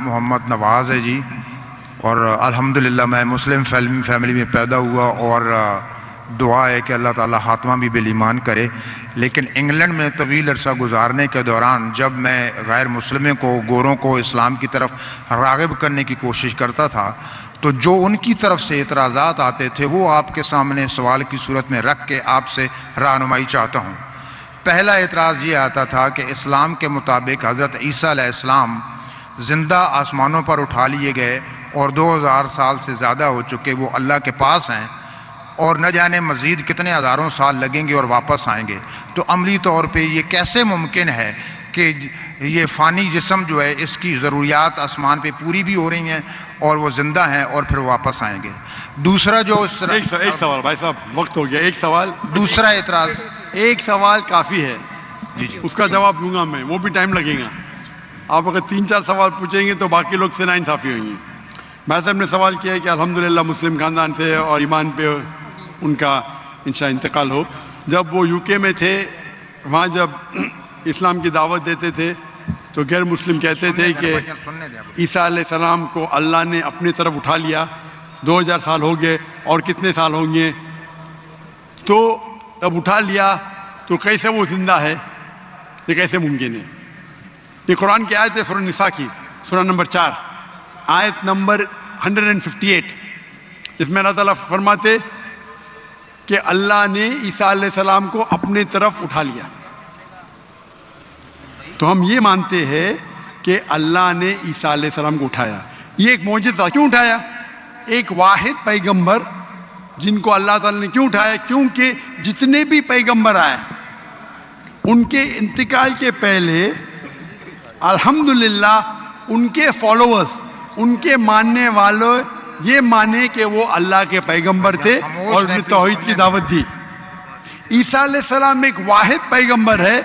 محمد نواز ہے جی، اور الحمدللہ میں مسلم فیملی میں پیدا ہوا، اور دعا ہے کہ اللہ تعالیٰ خاتمہ بھی بالایمان کرے۔ لیکن انگلینڈ میں طویل عرصہ گزارنے کے دوران جب میں غیر مسلموں کو، گوروں کو اسلام کی طرف راغب کرنے کی کوشش کرتا تھا، تو جو ان کی طرف سے اعتراضات آتے تھے وہ آپ کے سامنے سوال کی صورت میں رکھ کے آپ سے رہنمائی چاہتا ہوں۔ پہلا اعتراض یہ آتا تھا کہ اسلام کے مطابق حضرت عیسیٰ علیہ السلام زندہ آسمانوں پر اٹھا لیے گئے اور 2000 سال سے زیادہ ہو چکے وہ اللہ کے پاس ہیں، اور نہ جانے مزید کتنے ہزاروں سال لگیں گے اور واپس آئیں گے۔ تو عملی طور پہ یہ کیسے ممکن ہے کہ یہ فانی جسم جو ہے اس کی ضروریات آسمان پہ پوری بھی ہو رہی ہیں اور وہ زندہ ہیں اور پھر واپس آئیں گے؟ دوسرا جو ایک سوال بھائی صاحب، وقت ہو گیا، ایک سوال، دوسرا اعتراض، ایک سوال کافی ہے، جی اس کا جواب دوں گا میں، وہ بھی ٹائم لگے گا۔ آپ اگر 3-4 سوال پوچھیں گے تو باقی لوگ سے ناانصافی ہوئیں گے۔ بھائی صاحب نے سوال کیا ہے کہ الحمدللہ مسلم خاندان سے اور ایمان پہ ان کا انشاء انتقال ہو۔ جب وہ UK میں تھے، وہاں جب اسلام کی دعوت دیتے تھے تو غیر مسلم کہتے تھے کہ عیسیٰ علیہ السلام کو اللہ نے اپنی طرف اٹھا لیا، 2000 سال ہو گئے اور کتنے سال ہوں گے، تو اب اٹھا لیا تو کیسے وہ زندہ ہے، یہ کیسے ممکن ہے؟ یہ قرآن کی آیت ہے سورہ نساء کی، سورہ نمبر 4 آیت نمبر 158، جس میں اللہ تعالیٰ فرماتے کہ اللہ نے عیسیٰ علیہ السلام کو اپنے طرف اٹھا لیا۔ تو ہم یہ مانتے ہیں کہ اللہ نے عیسیٰ علیہ السلام کو اٹھایا۔ یہ ایک معجزہ کیوں اٹھایا؟ ایک واحد پیغمبر جن کو اللہ تعالیٰ نے کیوں اٹھایا؟ کیونکہ جتنے بھی پیغمبر آئے ان کے انتقال کے پہلے الحمدللہ ان کے فالوورز، ان کے ماننے والوں یہ مانے کہ وہ اللہ کے پیغمبر تھے اور انہیں توحید کی دعوت دی۔ عیسیٰ علیہ السلام ایک واحد پیغمبر ہے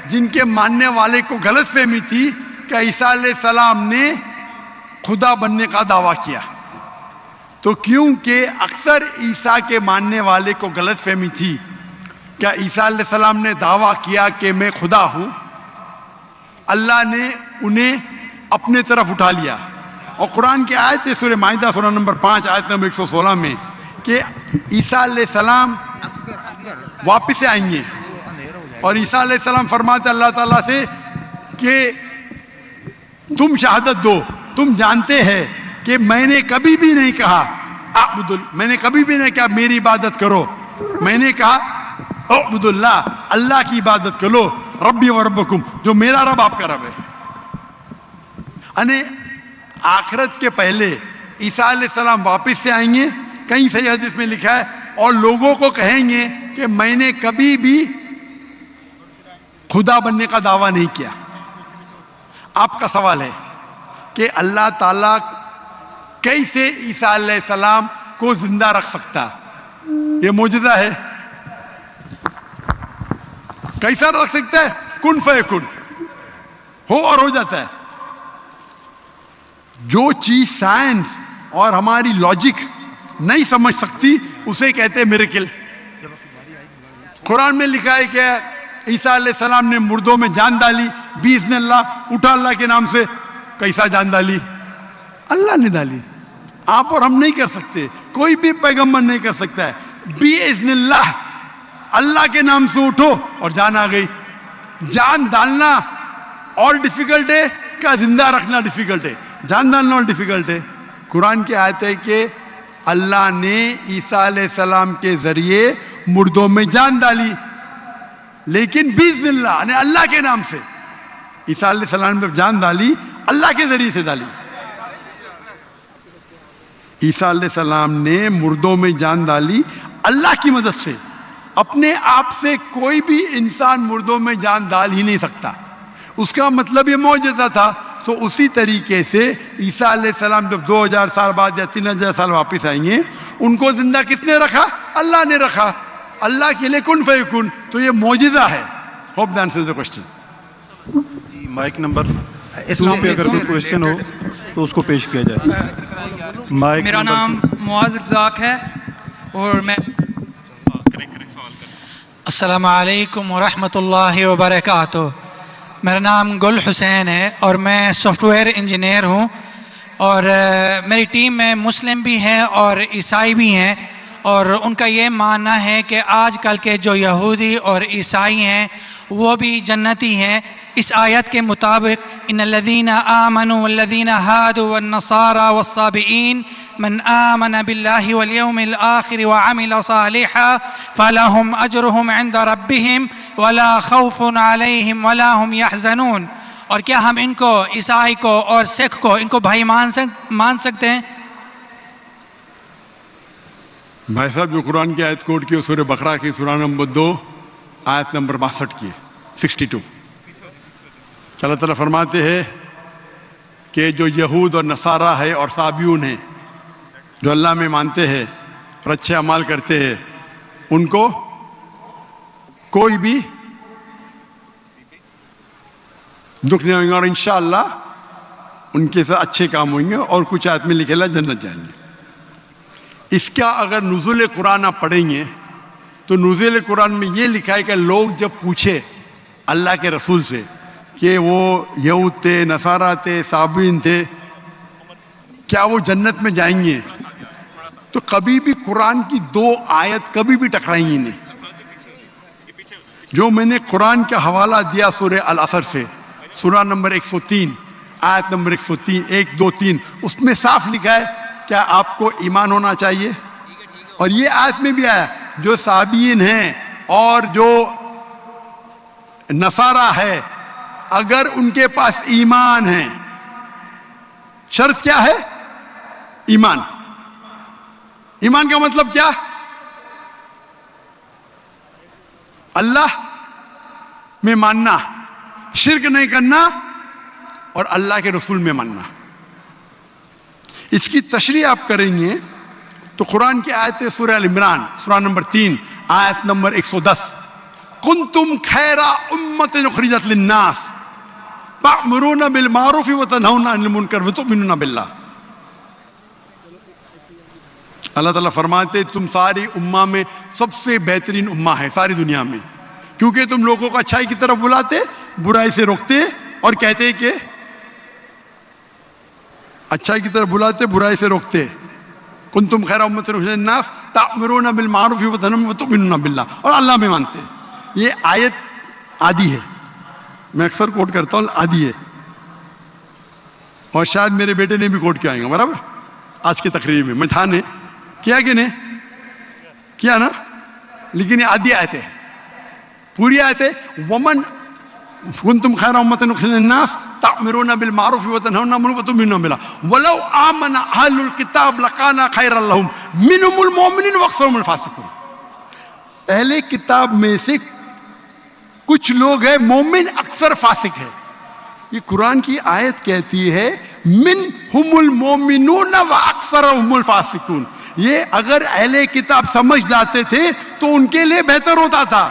جن کے ماننے والے کو غلط فہمی تھی کہ عیسیٰ علیہ السلام نے خدا بننے کا دعویٰ کیا۔ تو کیونکہ اکثر عیسیٰ کے ماننے والے کو غلط فہمی تھی کہ عیسیٰ علیہ السلام نے دعویٰ کیا کہ میں خدا ہوں، اللہ نے انہیں اپنے طرف اٹھا لیا۔ اور قرآن کی آیت ہے سورہ مائدہ سورہ نمبر 5 آیت نمبر 116 میں کہ عیسیٰ علیہ السلام واپس سے آئیں گے، اور عیسیٰ علیہ السلام فرماتے اللہ تعالیٰ سے کہ تم شہادت دو، تم جانتے ہیں کہ میں نے کبھی بھی نہیں کہا میں نے کبھی بھی نہیں کہا میری عبادت کرو، میں نے کہا اعبدوا اللہ، اللہ کی عبادت کرو، ربی و ربکم، جو میرا رب آپ کا رب ہے۔ یعنی آخرت کے پہلے عیسیٰ علیہ السلام واپس سے آئیں گے، کہیں صحیح حدیث میں لکھا ہے، اور لوگوں کو کہیں گے کہ میں نے کبھی بھی خدا بننے کا دعویٰ نہیں کیا۔ آپ کا سوال ہے کہ اللہ تعالیٰ کیسے عیسیٰ علیہ السلام کو زندہ رکھ سکتا؟ یہ معجزہ ہے، کیسا رکھ سکتا ہے؟ کن فیکن، ہو اور ہو جاتا ہے۔ جو چیز سائنس اور ہماری لاجک نہیں سمجھ سکتی اسے کہتے ہیں میریکل۔ قرآن میں لکھا ہے کہ عیسیٰ علیہ السلام نے مردوں میں جان ڈالی، باذن اللہ، اٹھا اللہ کے نام سے۔ کیسا جان ڈالی؟ اللہ نے ڈالی، آپ اور ہم نہیں کر سکتے، کوئی بھی پیغمبر نہیں کر سکتا ہے۔ باذن اللہ، اللہ کے نام سے اٹھو اور جان آ گئی۔ جان ڈالنا اور ڈیفیکلٹ ہے کیا زندہ رکھنا ڈیفیکلٹ ہے؟ جان ڈالنا اور ڈیفیکلٹ ہے۔ قرآن کی آیت ہے کہ اللہ نے عیسیٰ علیہ السلام کے ذریعے مردوں میں جان ڈالی، لیکن باذن اللہ یعنی اللہ کے نام سے۔ عیسیٰ علیہ السلام نے جان ڈالی، اللہ کے ذریعے سے ڈالی۔ عیسیٰ علیہ السلام نے مردوں میں جان ڈالی اللہ کی مدد سے۔ اپنے آپ سے کوئی بھی انسان مردوں میں جان ڈال ہی نہیں سکتا، اس کا مطلب یہ معجزہ تھا۔ تو اسی طریقے سے عیسیٰ علیہ السلام جب 2000 سال بعد یا 3000 سال واپس آئیں گے، ان کو زندہ کس نے رکھا؟ اللہ نے رکھا۔ اللہ کے لیے کن فیکن، تو یہ معجزہ ہے۔ Hope that answers the question. Mic number 2 پہ اگر کوئی کوشچن ہو تو اس کو پیش کیا جائے۔ میرا نام معاذ رزاق ہے اور میں السلام علیکم ورحمۃ اللہ وبرکاتہ۔ میرا نام گل حسین ہے اور میں سافٹ ویئر انجینئر ہوں۔ اور میری ٹیم میں مسلم بھی ہیں اور عیسائی بھی ہیں، اور ان کا یہ ماننا ہے کہ آج کل کے جو یہودی اور عیسائی ہیں وہ بھی جنتی ہیں۔ اس آیت کے مطابق ان الذین آمنوا والذین ہادوا والنصارى والصابئین من آمن باللہ والیوم الآخر وعمل صالحا فلہم اجرہم عند ربہم ولا خوف علیہم ولا ہم یحزنون۔ اور کیا ہم ان کو، عیسائی کو اور سکھ کو، ان کو بھائی مان سکتے ہیں؟ بھائی صاحب جو قرآن کی آیت کوٹ کی سورہ بقرہ کی سورہ نمبر 2 آیت نمبر 62 کی 62، اللہ تعالیٰ فرماتے ہیں کہ جو یہود اور نصارہ ہے اور صابیون ہیں، جو اللہ میں مانتے ہیں اور اچھے اعمال کرتے ہیں، ان کو کوئی بھی دکھ نہیں ہوگا، اور انشاءاللہ ان کے ساتھ اچھے کام ہوئیں گے، اور کچھ آیت میں لکھے اللہ جنت جائیں گے۔ اس کا اگر نزول قرآن آپ پڑھیں گے تو نزول قرآن میں یہ لکھا ہے کہ لوگ جب پوچھے اللہ کے رسول سے کہ وہ یہود تھے، نصارہ تھے، صابین تھے، کیا وہ جنت میں جائیں گے، تو کبھی بھی قرآن کی 2 آیت کبھی بھی ٹکرائیں گی نہیں۔ جو میں نے قرآن کا حوالہ دیا سورہ العصر سے، سورہ نمبر 103 آیت نمبر 103 1 2 3، اس میں صاف لکھا ہے کیا آپ کو ایمان ہونا چاہیے، اور یہ آیت میں بھی آیا جو صابین ہیں اور جو نصارہ ہے، اگر ان کے پاس ایمان ہے، شرط کیا ہے؟ ایمان۔ ایمان کا مطلب کیا؟ اللہ میں ماننا، شرک نہیں کرنا، اور اللہ کے رسول میں ماننا۔ اس کی تشریح آپ کریں گے تو قرآن کی آیت سورہ عمران سورہ نمبر 3 آیت نمبر 110، کنتم خیر امت اخرجت للناس تأمرون بالمعروف وتنہون عن المنکر وتؤمنون باللہ۔ اللہ تعالیٰ فرماتے تم ساری امہ میں سب سے بہترین امہ ہے ساری دنیا میں، کیونکہ تم لوگوں کو اچھائی کی طرف بلاتے، برائی سے روکتے، اور کہتے کہ اچھائی کی طرف بلاتے، برائی سے روکتے۔ کنتم خیر امت اخرجت للناس تأمرون بالمعروف وتؤمنون باللہ، اور اللہ میں مانتے۔ یہ آیت آدھی ہے، میں اکثر کوٹ کرتا ہوں، آدھی ہے، اور شاید میرے بیٹے نے بھی کوٹ کیا آئیں گا برابر آج کی تقریر میں تھا نے کیا کہ نہیں کیا نا، لیکن یہ آدھی آیت ہے، پوری آیت ہے ومن کنتم خیر امت اخرجت للناس تأمرون بالمعروف وتنہون عن المنکر وتؤمنون باللہ ولو آمن اہل الکتاب لکان خیرا لہم منہم المؤمنون واکثرہم الفاسقون۔ اہل کتاب میں سے کچھ لوگ ہیں مومن، اکثر فاسق ہے۔ یہ قرآن کی آیت کہتی ہے منہم المؤمنون واکثرہم الفاسقون۔ یہ اگر اہل کتاب سمجھ لاتے تھے تو ان کے لیے بہتر ہوتا تھا،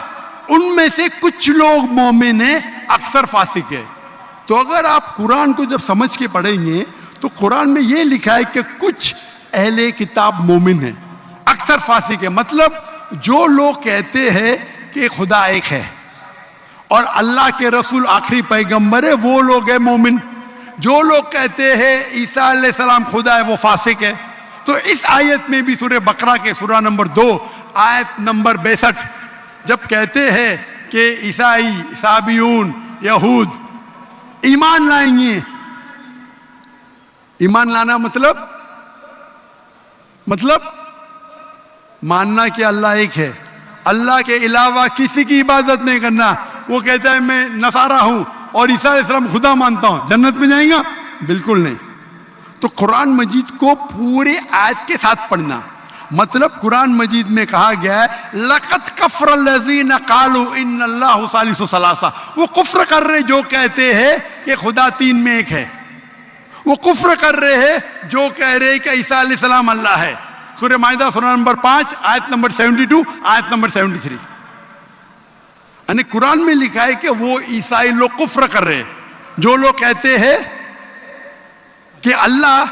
ان میں سے کچھ لوگ مومن ہیں، اکثر فاسق ہے۔ تو اگر آپ قرآن کو جب سمجھ کے پڑھیں گے تو قرآن میں یہ لکھا ہے کہ کچھ اہل کتاب مومن ہیں، اکثر فاسق ہے، مطلب جو لوگ کہتے ہیں کہ خدا ایک ہے اور اللہ کے رسول آخری پیغمبر ہے وہ لوگ ہیں مومن۔ جو لوگ کہتے ہیں عیسیٰ علیہ السلام خدا ہے وہ فاسق ہے۔ تو اس آیت میں بھی سورہ بقرہ کے سورہ نمبر 2 آیت نمبر 62 جب کہتے ہیں کہ عیسائی، صابیون، یہود ایمان لائیں گے، ایمان لانا مطلب ماننا کہ اللہ ایک ہے، اللہ کے علاوہ کسی کی عبادت نہیں کرنا۔ وہ کہتا ہے میں نصارہ ہوں اور عیسیٰ علیہ السلام خدا مانتا ہوں، جنت میں جائیں گا؟ بالکل نہیں۔ تو قرآن مجید کو پورے آیت کے ساتھ پڑھنا، مطلب قرآن مجید میں کہا گیا ہے لَقَدْ كَفَرَ الَّذِينَ قَالُوا إِنَّ اللَّهُ ثَالِثُ ثَلَاثَةٍ، وہ کفر کر رہے جو کہتے ہیں کہ خدا 3 میں ایک ہے، وہ کفر کر رہے ہیں جو کہہ رہے کہ عیسیٰ علیہ السلام اللہ ہے۔ سورہ مائدہ سورہ نمبر 5 آیت نمبر 72 آیت نمبر 73۔ یعنی قرآن میں لکھا ہے کہ وہ عیسائی لوگ کفر کر رہے ہیں جو لوگ کہتے ہیں کہ اللہ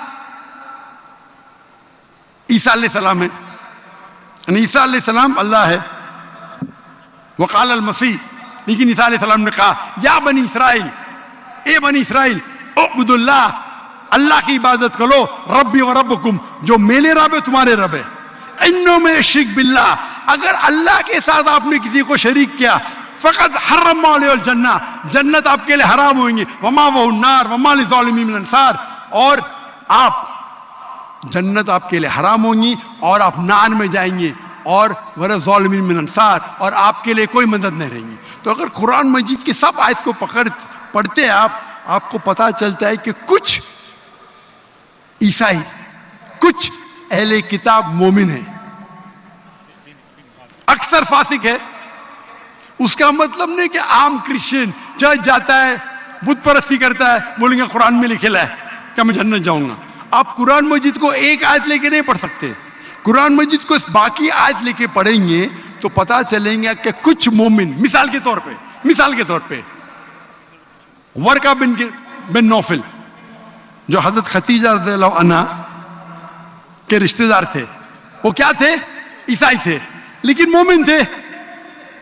عیسیٰ علیہ السلام ہے، یعنی عیسیٰ علیہ السلام اللہ ہے۔ وقال المسیح، لیکن عیسیٰ علیہ السلام نے کہا یا بنی اسرائیل، اے بنی اسرائیل اعبدوا اللہ اللہ کی عبادت کرو, ربی و ربکم, جو میرے رب ہے تمہارے رب ہے. انو میں شرک باللہ, اگر اللہ کے ساتھ آپ نے کسی کو شریک کیا, فقط حرم علیہ الجنہ, جنت آپ کے لیے حرام ہوئیں گی, وما وہ النار وما للظالمین من انصار, اور آپ جنت آپ کے لیے حرام ہوں گی اور آپ نار میں جائیں گے, اور ظالمین من انصار, اور آپ کے لیے کوئی مدد نہیں رہیں گی. تو اگر قرآن مجید کی سب آیت کو پڑھتے ہیں آپ کو پتا چلتا ہے کہ کچھ عیسائی, کچھ اہل کتاب مومن ہیں, اکثر فاسق ہے. اس کا مطلب نہیں کہ عام کرسچن چرچ جاتا ہے, بت پرستی کرتا ہے, بولیں گے قرآن میں لکھا ہے کہ میں جنت جاؤں گا. آپ قرآن مجید کو ایک آیت لے کے نہیں پڑھ سکتے. قرآن مجید کو باقی آیت لے کے پڑھیں گے تو پتا چلیں گے کہ کچھ مومن, مثال کے طور پہ ورقہ بن نوفل جو حضرت خدیجہ رضی اللہ عنہا کے رشتہ دار تھے, وہ کیا تھے؟ عیسائی تھے لیکن مومن تھے.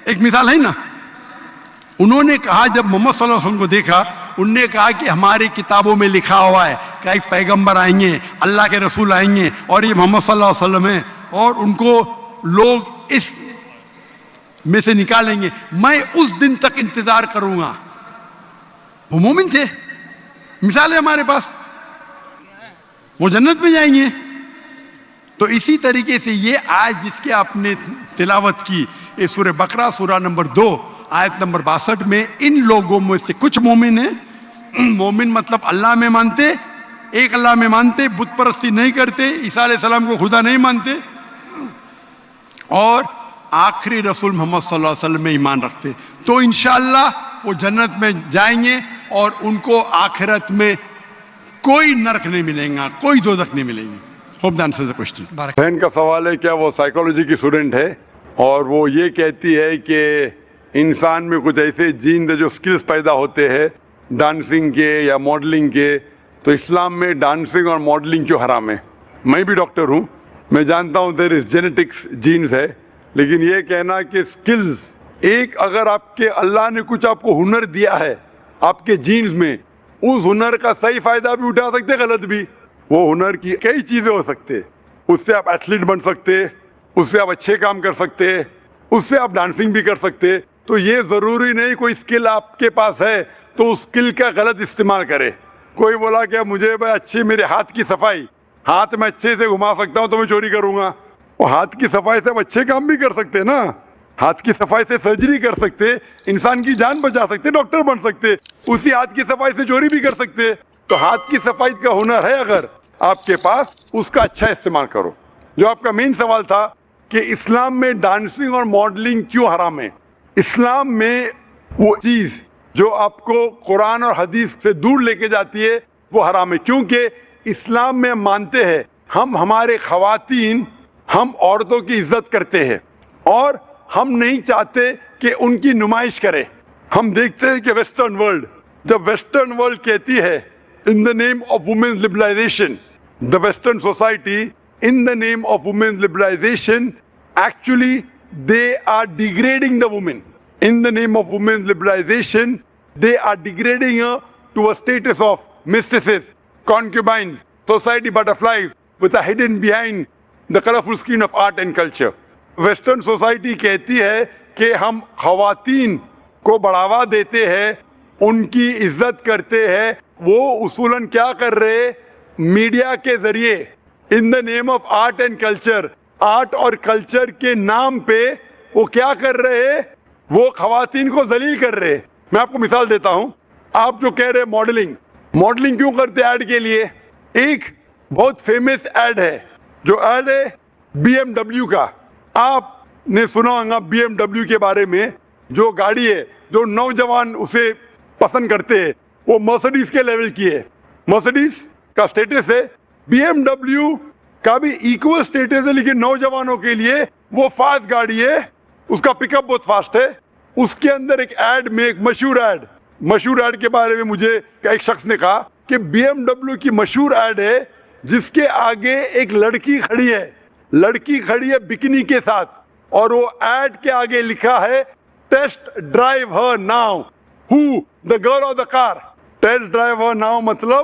ایک مثال ہے نا. انہوں نے کہا, جب محمد صلی اللہ علیہ وسلم کو دیکھا, انہوں نے کہا کہ ہماری کتابوں میں لکھا ہوا ہے کہ ایک پیغمبر آئیں گے, اللہ کے رسول آئیں گے, اور یہ محمد صلی اللہ علیہ وسلم ہیں, اور ان کو لوگ اس میں سے نکالیں گے, میں اس دن تک انتظار کروں گا. وہ مومن تھے. مثال ہے ہمارے پاس, وہ جنت میں جائیں گے. تو اسی طریقے سے یہ آیت جس کے آپ نے تلاوت کی, یہ سورہ بقرہ سورہ نمبر 2 آیت نمبر 62 میں, ان لوگوں میں سے کچھ مومن ہیں. مومن مطلب اللہ میں مانتے, ایک اللہ میں مانتے, بت پرستی نہیں کرتے, عیسیٰ علیہ السلام کو خدا نہیں مانتے, اور آخری رسول محمد صلی اللہ علیہ وسلم میں ایمان رکھتے. تو انشاءاللہ وہ جنت میں جائیں گے, اور ان کو آخرت میں کوئی نرک نہیں ملے گا, کوئی دوزخ نہیں ملے گی. Hope the answer the question. بہن کا سوال ہے, کیا وہ سائیکالوجی کی اسٹوڈنٹ ہے اور وہ یہ کہتی ہے کہ انسان میں کچھ ایسے جین جو سکلز پیدا ہوتے ہیں ڈانسنگ کے یا ماڈلنگ کے, تو اسلام میں ڈانسنگ اور ماڈلنگ کیوں حرام ہے؟ میں بھی ڈاکٹر ہوں, میں جانتا ہوں دیر از جینیٹکس جینز ہے, لیکن یہ کہنا کہ سکلز, ایک اگر آپ کے اللہ نے کچھ آپ کو ہنر دیا ہے آپ کے جینز میں, اس ہنر کا صحیح فائدہ بھی اٹھا سکتے, غلط بھی. وہ ہنر کی کئی چیزیں ہو سکتے, اس سے آپ ایتھلیٹ بن سکتے, اس سے آپ اچھے کام کر سکتے, اس سے آپ ڈانسنگ بھی کر سکتے. تو یہ ضروری نہیں کوئی اسکل آپ کے پاس ہے تو اس اسکل کا غلط استعمال کرے. کوئی بولا کہ مجھے اچھی میرے ہاتھ کی صفائی, ہاتھ میں اچھے سے گھما سکتا ہوں تو میں چوری کروں گا. وہ ہاتھ کی صفائی سے اچھے کام بھی کر سکتے نا, ہاتھ کی صفائی سے سرجری کر سکتے, انسان کی جان بچا سکتے, ڈاکٹر بن سکتے, اسی ہاتھ کی صفائی سے چوری بھی کر سکتے. تو ہاتھ کی صفائی کا ہنر ہے اگر آپ کے پاس, اس کا اچھا استعمال کرو. جو آپ کا مین سوال تھا کہ اسلام میں ڈانسنگ اور ماڈلنگ کیوں حرام ہے, اسلام میں وہ چیز جو آپ کو قرآن اور حدیث سے دور لے کے جاتی ہے وہ حرام ہے. کیونکہ اسلام میں مانتے ہیں ہم, ہمارے خواتین, ہم عورتوں کی عزت کرتے ہیں اور ہم نہیں چاہتے کہ ان کی نمائش کرے. ہم دیکھتے ہیں کہ ویسٹرن ورلڈ, جب ویسٹرن ورلڈ کہتی ہے in the name of women's liberalization, the western society in the name of women's liberalization, actually they are degrading the woman. In the name of women's liberalization, they are degrading her to a status of mistresses, concubines, society butterflies with a hidden behind the colorful screen of art and culture. Western society کہتی ہے کہ ہم خواتین کو بڑھاوا دیتے ہیں, ان کی عزت کرتے ہیں. وہ اصولاً کیا کر رہے, میڈیا کے ذریعے in the name of art and culture, art اور کلچر کے نام پہ وہ کیا کر رہے, وہ خواتین کو ذلیل کر رہے. میں آپ کو مثال دیتا ہوں. آپ جو کہہ رہے ماڈلنگ, ماڈلنگ کیوں کرتے ایڈ کے لیے؟ ایک بہت فیمس ایڈ ہے, جو ایڈ ہے بی ایم ڈبلیو کا. آپ نے سنا ہوگا بی ایم ڈبلیو کے بارے میں, جو گاڑی ہے جو نوجوان اسے پسند کرتے ہیں, وہ مرسڈیز کے لیول کی ہے. مرسڈیز کا سٹیٹس ہے, بی ایم ڈبلیو کا بھی ایکول سٹیٹس ہے, لیکن نوجوانوں کے لیے وہ فاسٹ گاڑی ہے, اس کا پک اپ بہت فاسٹ ہے. اس کے اندر ایک ایڈ میں, ایک مشہور ایڈ کے بارے میں مجھے ایک شخص نے کہا کہ بی ایم ڈبلیو کی مشہور ایڈ ہے جس کے آگے ایک لڑکی کھڑی ہے بکنی کے ساتھ, اور وہ ایڈ کے آگے لکھا ہے test drive her now, who the girl of the car. Test drive her now مطلب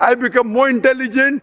I become more intelligent